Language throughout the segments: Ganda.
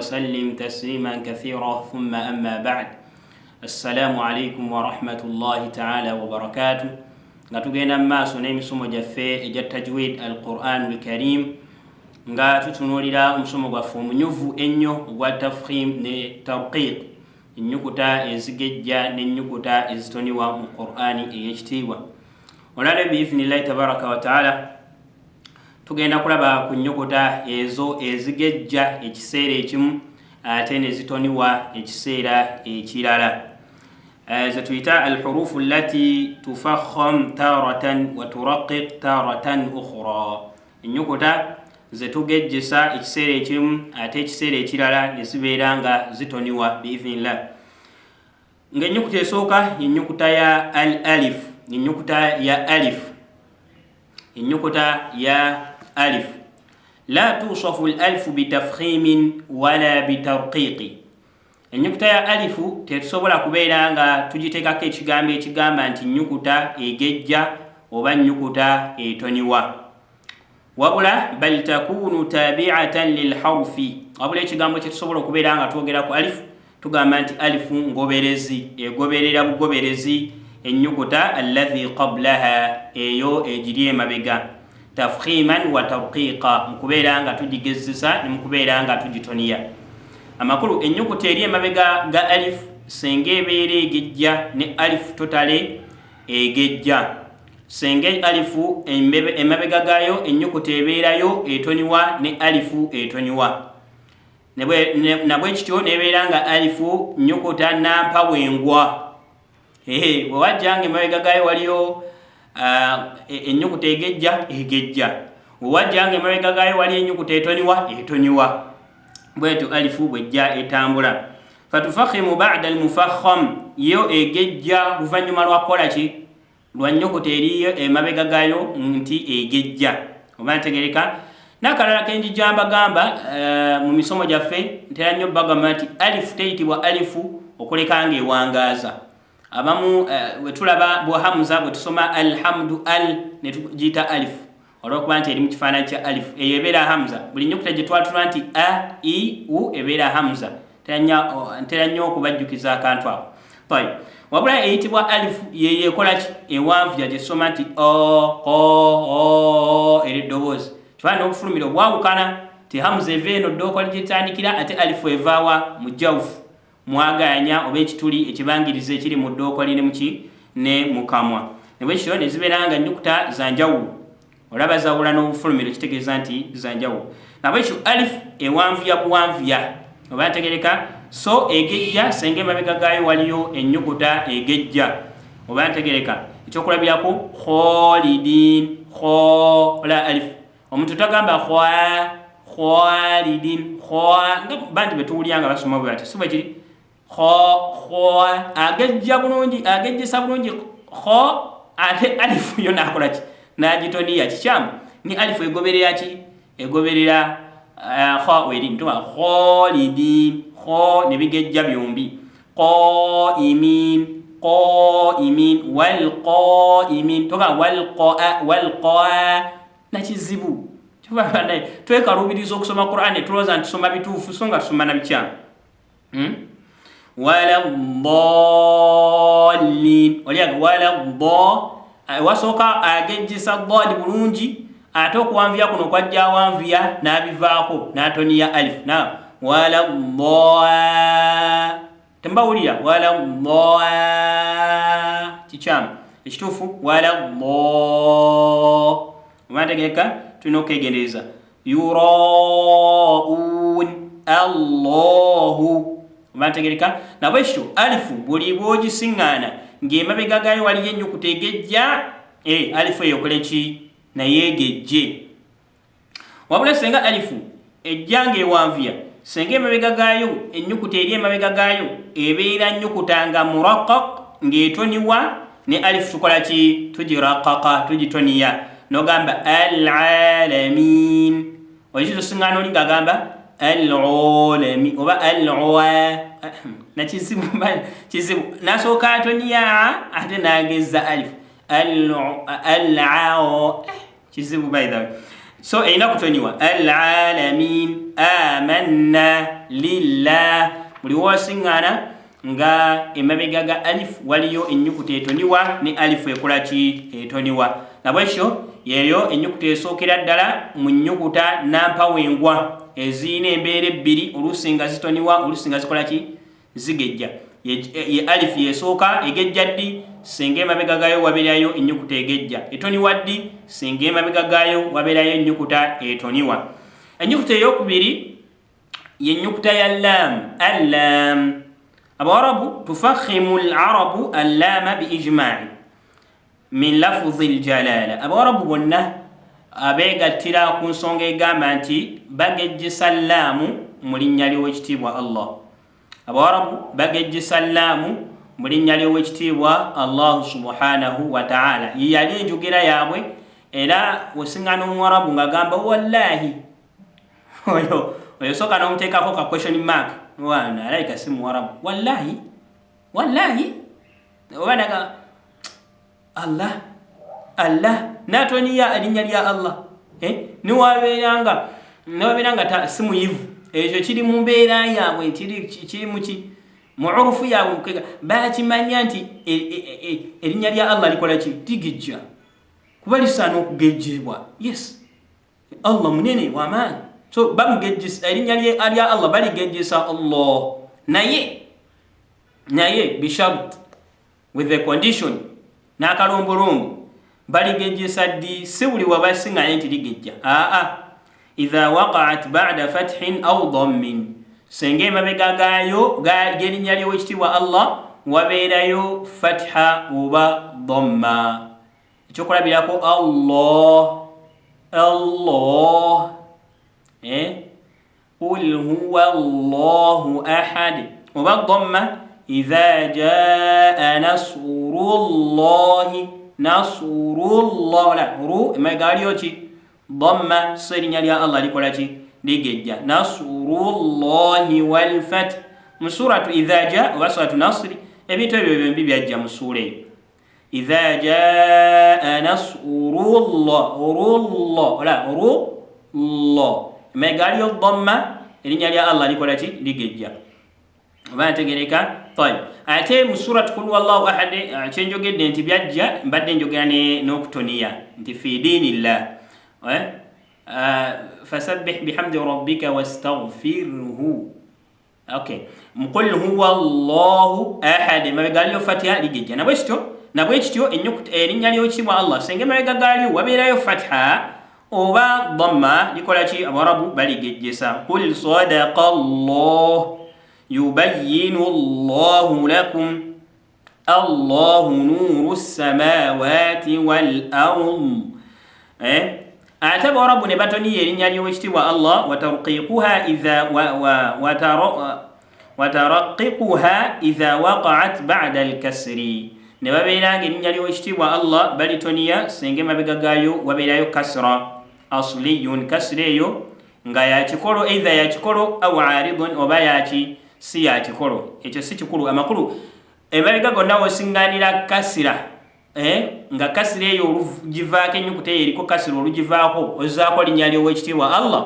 وسلم تسليما كثيرا ثم أما بعد. السلام عليكم ورحمة الله تعالى وبركاته. نتوجينا ما سنيم سمو جفة إجا تجويد القرآن الكريم nga tutunulira omusomo gwaffe omunyuvu ennyo gwa tafkhim ne tarqiq, ennyukuta ezigejja n'ennyukuta ezitoniwa mu Qur'ani ey'ekitiibwa. Olale biiznillahi tabaraka wa taala tugenda kulaba ku nnyukuta ezo ezigejja ekiseera ekimu ate ne zitoniwa ekiseera ekirala, ze tuyita alhurufu allati tufakham taratan wa turaqiq taratan ukhra. Ennyukuta zetugejjesa ekiseera ekimu ate ekiseera ekirala ne zibeera nga zitoniwa biiznillah. Ng'ennyukuta esooka ennyukuta ya al alif, ennyukuta ya alif, ennyukuta ya alif. La tusafu al alifu bitafkhimin wala bitarqiqi. Ennyukuta ya alifu tetusobola kubeera nga tugiteekako ekigambo ekigamba nti nnyukuta egejja oba nnyukuta etoniwa, wabula bal takunu tabi'atan lilharfi. Wabula ekigambo kyetusobola okubeera nga twogera ku alifu tugamba nti alifu ngoberezi, egoberera bugoberezi ennyukuta alladhi qablaha, eyo egiri emabega, tafkhiman wa tarqiqa, mukubeera nga tugigezesa ne mukubeera nga tugitoniya. Amakulu, ennyukuta eri emabega ga alifu senga ebeera egejja ne alifu totale egejja. Senga alifu emabega gayo ennyukuta ebeerayo etoniwa ne alifu etoniwa. Nabwe kityo nebeera nga alifu nnyukuta nampawengwa. Bwe wajja nga emabega gayo waliyo ennyukuta egejja egejja, bwe wajja nga emabega gayo waliyo ennyukuta etoniwa etoniwa. Bwetyo alifu bwejja etambula. Fatufakhimu ba'da almufakham, yo egejja luvannyuma lwa kukola ki? Lwa nnyukuta eriyo emabega gayo nti egejja. Oba ntegereka? N'akalala kenjija mbagamba mu misomo gyaffe ntera nnyo bagamba nti alifu teyitibwa alifu okuleka nga ewangaaza. Abamu bwe tulaba bwa hamza bwe tusoma alhamdu al ne tugiyita alifu olw'okuba nti eri mu kifaananyi kya alifu, eyo ebeera hamza. Buli nnyukuta gye twatula nti a, i, u ebeera hamza. Ntera nnyo okubajjukiza akantu ako. Wabula eyitibwa alifu yeyekola ki? Ewanvya gye tusoma nti o, ko, o, eri eddoboozi. Kifaananyi n'obufulumira obwawukana ti hamza eva eno ddooka ligitandikira ate alifu evaawa mu jawufu, mwaganya oba ekituli ekibangiriza ekiri mu ddooka liri muki ne mu kamwa. Ne bwe kityo ne zibeera nga nnyukuta za njawulo. Olaba zawula n'obufulumiro kitegeeza nti za njawulo. Nabwe kityo alifu ewanvya buwanvya, oba ntegereka? So egejja senga emabega gayo waliyo ennyukuta egejja, oba ntegereka? Ekyokulabirako kholidin, kho ola alifu. Omuntu tagamba khwa, khwalidin, khwa nga bandi betuwulira nga basoma bwe bati, si bwe kiri? Khwa agejja bulungi, agejjesa bulungi kho, ate alifu yo nakola ki? N'agitoniya. Kikyamu ni alifu egoberera ki? Egoberera kho weri ntuma kholidin, kho ne bigejja byombi, qaimin, qaimin, wal qaimin, toka wal qa na kizibu. Twekalubiriza okusoma Qur'ani tulowooza nti tusoma bituufu so nga tusoma na bikyamu. Wala ddallin, olyaga wala dda wasooka agejjesa ddali bulungi, ate okuwanvya kuno kwajja awanvya n'abivaako n'atoniya alifu. Wala dda, tembawulira wala dda kikyamu, ekituufu wala dda. Omantegeka tulina okwegendereza. Yuraun Allahu, omantegereka? Nabwe kityo alifu buli bw'ogisiŋŋaana ng'emabega gayo waliyo ennyukuta egejja, alifu eyo kole ki? Naye egejje. Wabula senga alifu ejja ng'ewanvya, senga emabega gayo ennyukuta eri emabega gayo ebeera nnyukuta nga muraqqaq ng'etoniwa, ne alifu tukola ki? Tugiraqqaqa, tugitoniya. Nogamba al-alamin, oyikizo siŋŋaana oli ng'agamba al-alamin oba al-awa na kizibu nasooka atoniya ate n'agezza alifu al-ao, kizibu by the way. so erina kutoniwa alalamin amanna lillah buli wosiŋŋaana nga emabega ga alif waliyo ennyukuta etoniwa ne alifu ekola ki etoniwa nabwekyo yeyo ennyukuta esookera ddala mu nnyukuta nampawengwa eziyina embeera ebbiri oluusi nga zitoniwa oluusi nga zikola ki zigejja ye alifu yesooka egejja ddi singa emabega gaayo wabeerayo ennyukuta egejja etoniwa ddi singa emabega gaayo wabeerayo ennyukuta etoniwa ennyukuta ey'okubiri yennyukuta ya lam allam abawarabu tufakhimu alarabu allama biijmaci min lafuzi aljalala abawarabu bonna abeegattira ku nsonga egamba nti bagejjesa laamu mu linnya ly'owekitiibwa allah abawarabu bagejjesa laamu mu linnya ly'owekitiibwa allahu subhanahu wa taala ye yali enjogera yaabwe era wesiŋŋaana omuwarabu ng'agamba wallahi oyo soka n'omuteekako ka question mark wana alayika si muwarabu wallahi oba naga allah natoniya erinnya lya allah niwabeeranga si muyivu ekyo kiri mu mbeera yaabwe kiri muki mu urufu yaabwe mukega bakimanya nti erinnya lya allah likola ki ligejja kuba lisaana okugejjebwa yes allah munene wamaanyi so bamugejjesa erinnya lya allah baligejjesa allah naye bishart with the condition n'akalombolombo baligejjesa ddi si buli wabasiŋŋaanye nti ligejja idha waqa'at ba'da fathin aw dhammin senga emabega gaayo g'erinnya ly'owekitiibwa allah wabeerayo fatha oba dhamma ekyokulabirako allah qul huwa allahu ahad oba dhamma idha jaa nasrullahi ru emabega waliyo ki dhamma so erinnya lya allah likola ki ligejja nasrullahi walfath mu suratu idha jaa oba suratu nasri ebintu ebyo byombi byajja mu suura eyo idha jaa nasrullah emabega waliyo dhamma erinnya lya allah likola ki ligejja oba ntegereka tayib ate mu suratu kul wallahu ahad kyenjogedde nti byajja mbadde njogera n'okutoniya nti fi dinillah fasabbih bihamdi rabbika wastaghfirhu qul huwa allahu ahad emabega waliyo fatiha ligejja nabwekityo erinnya ly'owekitiibwa allah senga emabega gaalyo wabeerayo fatiha oba dhamma likola ki abarabu baligejjesa qul sadaqa allah yubayyinu allahu lakum allahu nuru samawati wal ard ate abawarabu ne batoniya erinnya ly'owekitiibwa allah wataraqiquha idha waqa'at ba'da alkasri ne babeeranga erinnya ly'owekitiibwa allah balitoniya senga emabega gaayo wabeerayo kasra asliyun kasra eyo nga yakikolo eitha yakikolo aw aridun oba yaki si yakikolo ekyo si kikulu amakulu emabega gonna wosiŋŋaanira kasira nga kasira eyo olugivaako ennyukuta eyo eriko kasira olugivaako ozaako linnya ly'owekitiibwa allah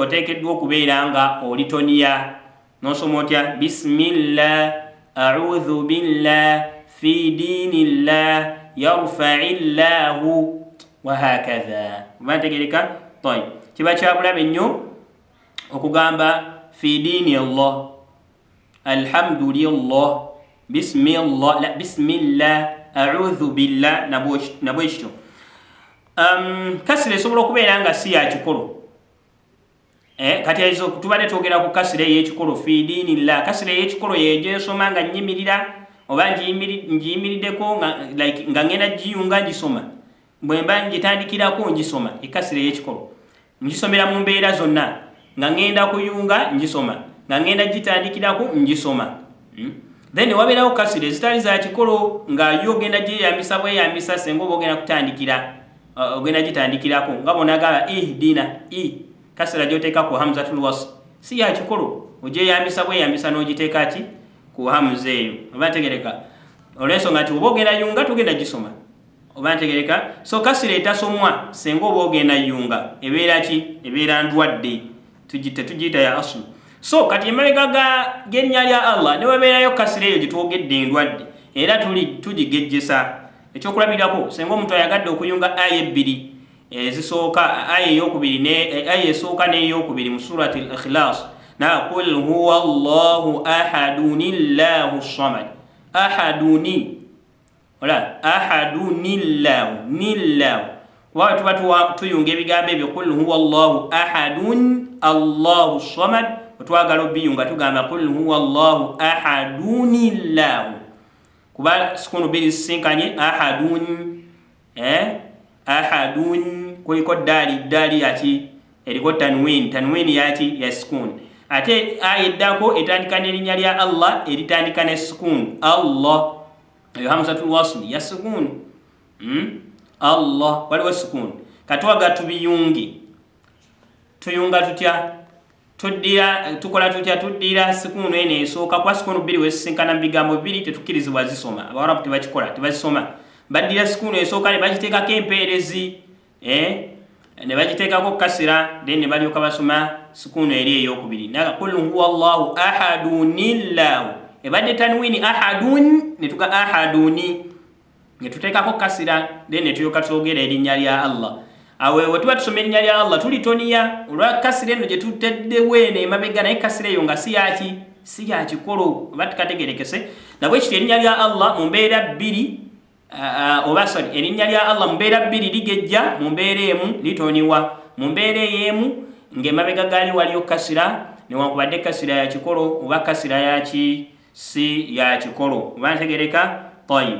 oteekeddwa okubeera nga olitoniya nosoma otya bisimillah audhu billah fi dinillah yarfa'illahu wahakadha bantegereka tayib kiba kyabulabe nnyo okugamba fi dini allah alhamdulillah bismillah audhu billah nabwekityo kasira esobola okubeera nga si yakikolo kati ezo tubadde twogera ku kasira ey'ekikolo fi dinillah kasira ey'ekikolo yegyesoma nga nyimirira oba ngiyimiriddeko nga ngenda giyunga ngisoma bwemba ngitandikirako ngisoma ekasira ey'ekikolo ngisomera mu mbeera zonna nga ngenda kuyunga ngisoma nga ngenda gitandikirako ngisoma then wabeerawo kasira ezitali za kikolo nga yo ogenda gyeyambisa bweyambisa senga oba ogenda kutandikira ogenda gitandikirako nga bonagala ihdina kasira gyoteeka ku hamzatul wasl si ya kikolo ogyeyambisa bweyambisa n'ogiteeka ki ku hamza eyo oba ntegereka olw'ensonga nti oba ogenda yunga togenda gisoma oba ntegereka. So kasira etasomwa senga oba ogenda yunga ebeera ki? Ebeera ndwadde, tetugiyita ya aslu. So kati emabega g'erinnya lya Allah ne wabeerayo kasira eyo gye twogedde endwadde era tugigejjesa. Ekyokulabirako senga omuntu ayagadde okuyunga aya ebbiri ezisooka, aya eyokubiri aya esooka n'eyokubiri mu surati al-Ikhlas, na qul huwa Allahu ahadunillahu samad. Ahaduni wala ahadunillahu nillahu kuba tuba tuyunga ebigambo ebyo qul huwa Allahu ahadun Allahu samad, twagala obiyunga tugamba qul huwa Allahu ahadunillahu kuba sukunu biri sinkanye ahadun ahadun kuliko dali yaki eriko tanwin yaki ya sukun. Ate ayeddako etandika n'erinnya lya Allah eritandika ne sukun Allah, eyo hamzatul wasli ya sukun Allah waliwo sukun. Katwaga tubiyunge tuyunga tutya? Tukola tutya? Tuddira sukunu eno esooka kwa sukunu bbiri wesisinkana mu bigambo bibiri tetukkirizibwa zisoma. Abawarabu tebakikola, tebazisoma. Baddira sukunu esooka ne bagiteekako empeerezi ne bagiteekako kasira, then ne balyoka basoma sukunu eri eyokubiri. Qul huwa Allahu ahadunillahu ebadde tanwini ahadun ne tuga ahaduni ne tuteekako kasira, then ne tulyoka twogera erinnya lya Allah. Awe wetuba tusoma erinnya lya Allah tulitoniya olwa kasira eno gye tutedde weene emabega, naye kasira eyo nga si ya kikolo oba tukategerekese. Nabwe kityo erinnya lya Allah mu mbeera bbiri erinnya lya Allah mu mbeera bbiri ligejja, mu mbeera emu litoniwa. Mu mbeera ey'emu ng'emabega gaali waliyo kasira newankubadde kasira ya kikolo oba kasira yaki si ya kikolo, oba ntegereka tayib.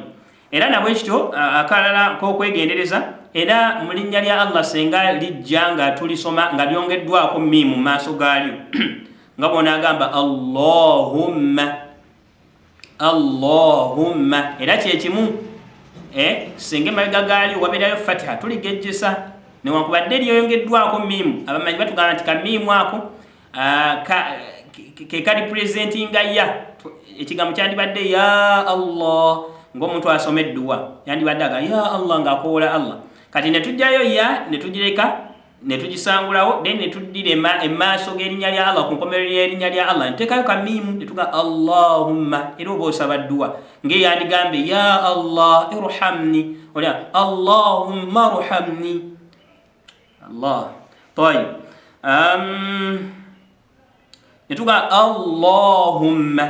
Era nabwe kityo akalala k'okwegendereza, era mu linnya lya Allah senga lijja nga tulisoma nga lyongeddwako miimu mu maaso gaalyo nga bw'onaagamba Allahumma era kyekimu senga emabega gaalyo wabeerayo fatiha tuligejjesa newankubadde lyeyongeddwako miimu. Abamanyi batugamba nti kamiimu ako ke kalipresentinga ya ekigambo kyandibadde ya Allah ng'omuntu asoma edduwa yandibadde aga ya Allah ng'akoola Allah. Kati ne tujjayo ya ne tugireka ne tugisangulawo, then ne tuddira emaaso g'erinnya lya Allah ku nkomerero y'erinnya lya Allah nteekayo kamiimu ne tuga Allahumma, era oba osaba dduwa ng'eyandigambe ya Allah irhamni ola Allahumma irhamni Allah tayib. Ne tuga Allahumma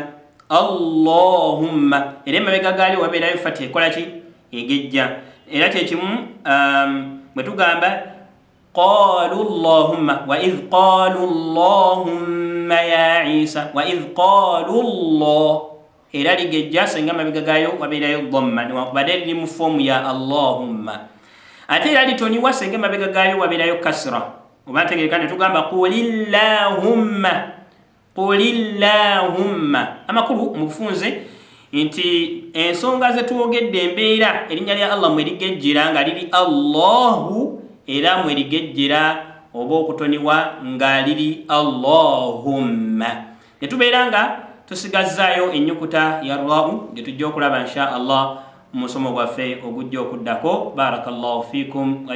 era emabega gaali wabeerayo fatiha ekola ki? Egejja. Era kyekimu bwe tugamba qalu Allahumma wa idh qalu Allahumma ya Isa wa idh qalu Allah, era ligejja senga emabega gaayo wabeerayo dhamma newankubadde liri mu foomu ya Allahumma. Ate era litoniwa senga emabega gaayo wabeerayo kasra oba ntegereka ne tugamba qulillahumma. Amakulu mu bufunze nti ensonga zetwogedde embeera erinnya lya Allah mwerigejjera nga liri Allahu era mwerigejjera oba okutoniwa nga liri Allahumma. Ne tubeera nga tusigazzaayo ennyukuta ya ra'u gye tujja okulaba insha Allah mu musomo gwaffe ogujja okuddako. Barakallahu fikum.